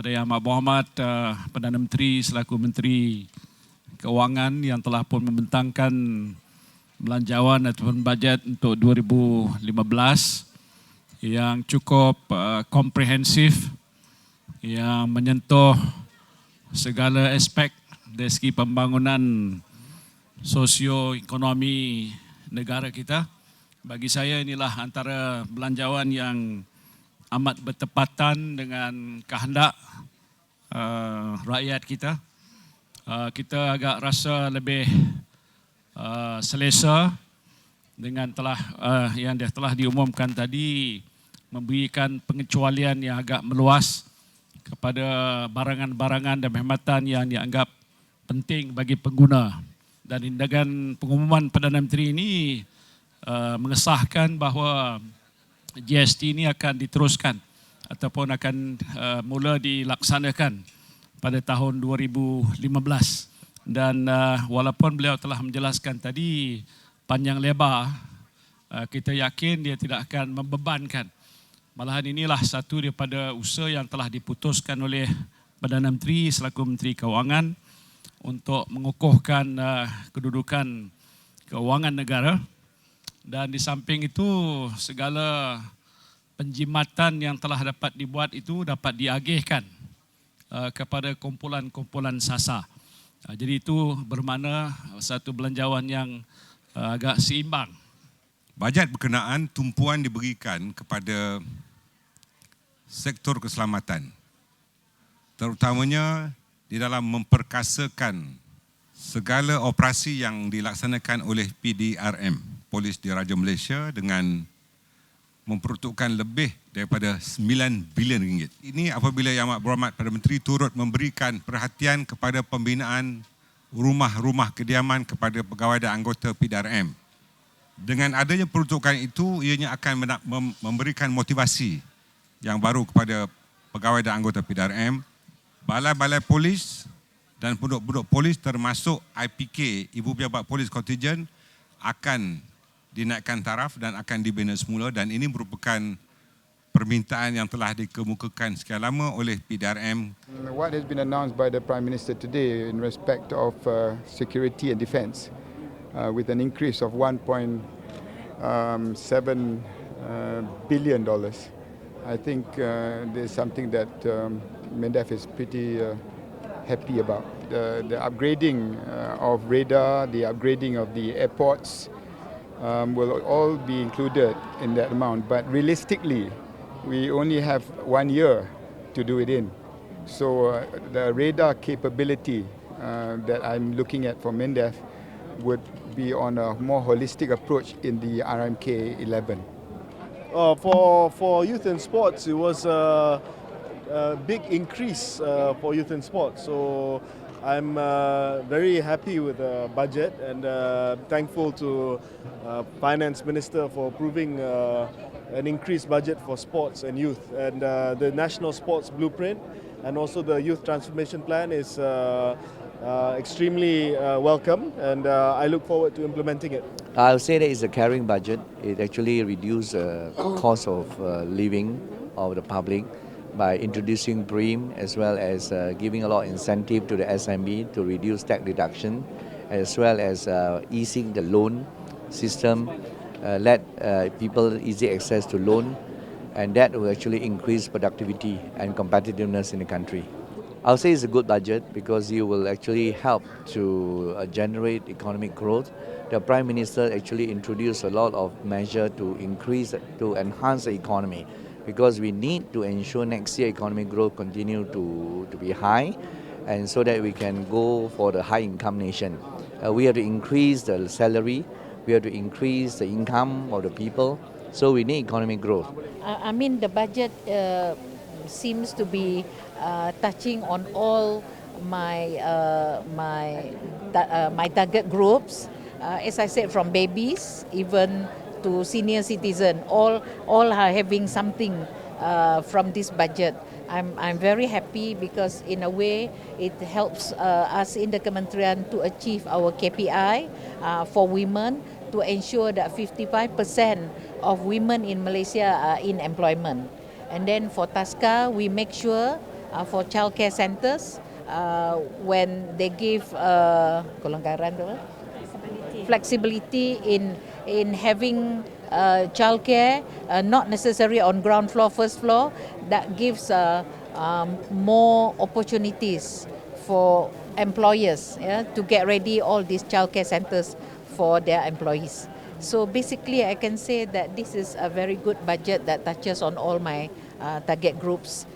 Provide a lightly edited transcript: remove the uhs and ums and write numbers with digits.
pada Yang Amat Berhormat Perdana Menteri selaku Menteri Keuangan yang telah pun membentangkan belanjawan ataupun bajet untuk 2015 yang cukup komprehensif, yang menyentuh segala aspek dari segi pembangunan sosioekonomi negara kita. Bagi saya inilah antara belanjawan yang amat bertepatan dengan kehendak rakyat kita. Kita agak rasa lebih selesa dengan yang telah diumumkan tadi, memberikan pengecualian yang agak meluas kepada barangan-barangan dan perkhidmatan yang dianggap penting bagi pengguna. Dan dengan pengumuman Perdana Menteri ini mengesahkan bahawa GST ini akan diteruskan ataupun akan mula dilaksanakan pada tahun 2015. Dan walaupun beliau telah menjelaskan tadi panjang lebar, kita yakin dia tidak akan membebankan. Malahan inilah satu daripada usaha yang telah diputuskan oleh Perdana Menteri selaku Menteri Keuangan untuk mengukuhkan kedudukan keuangan negara. Dan di samping itu, segala penjimatan yang telah dapat dibuat itu dapat diagihkan kepada kumpulan-kumpulan sasar. Jadi itu bermakna satu belanjawan yang agak seimbang. Bajet berkenaan tumpuan diberikan kepada sektor keselamatan, terutamanya di dalam memperkasakan segala operasi yang dilaksanakan oleh PDRM, Polis Diraja Malaysia, dengan memperuntukkan lebih daripada 9 bilion ringgit. Ini apabila Yang Amat Berhormat Perdana Menteri turut memberikan perhatian kepada pembinaan rumah-rumah kediaman kepada pegawai dan anggota PDRM. Dengan adanya peruntukan itu, ianya akan memberikan motivasi yang baru kepada pegawai dan anggota PDRM, balai-balai polis dan penduduk-penduduk polis termasuk IPK, Ibu Pejabat Polis Kontijen, akan dinaikkan taraf dan akan dibina semula, dan ini merupakan permintaan yang telah dikemukakan sekian lama oleh PDRM. What has been announced by the Prime Minister today in respect of security and defence with an increase of $1.7 billion, I think there's something that MINDEF is pretty happy about. The upgrading of radar, the upgrading of the airports, will all be included in that amount. But realistically, we only have 1 year to do it in. So the radar capability that I'm looking at for MINDEF would be on a more holistic approach in the RMK 11. For youth and sports, it was a big increase for youth and sports. So I'm very happy with the budget and thankful to Finance Minister for approving an increased budget for sports and youth. And the National Sports Blueprint and also the Youth Transformation Plan is extremely welcome, and I look forward to implementing it. I'll say that it's a caring budget. It actually reduces the cost of living of the public by introducing PRIM, as well as giving a lot of incentive to the SME to reduce tax deduction, as well as easing the loan system, let people easy access to loan, and that will actually increase productivity and competitiveness in the country. I'll say it's a good budget because it will actually help to generate economic growth. The Prime Minister actually introduced a lot of measures to enhance the economy, because we need to ensure next year economic growth continue to be high, and so that we can go for the high income nation. We have to increase the salary, we have to increase the income of the people, so we need economic growth. I mean, the budget seems to be touching on all my target groups. As I said, from babies even to senior citizen, all are having something from this budget. I'm very happy because in a way it helps us in the Kementerian to achieve our KPI for women, to ensure that 55% of women in Malaysia are in employment. And then for TASCA, we make sure for childcare centres when they give kelonggaran tu, flexibility in having childcare, not necessarily on ground floor, first floor. That gives more opportunities for employers, to get ready all these childcare centres for their employees. So basically, I can say that this is a very good budget that touches on all my target groups.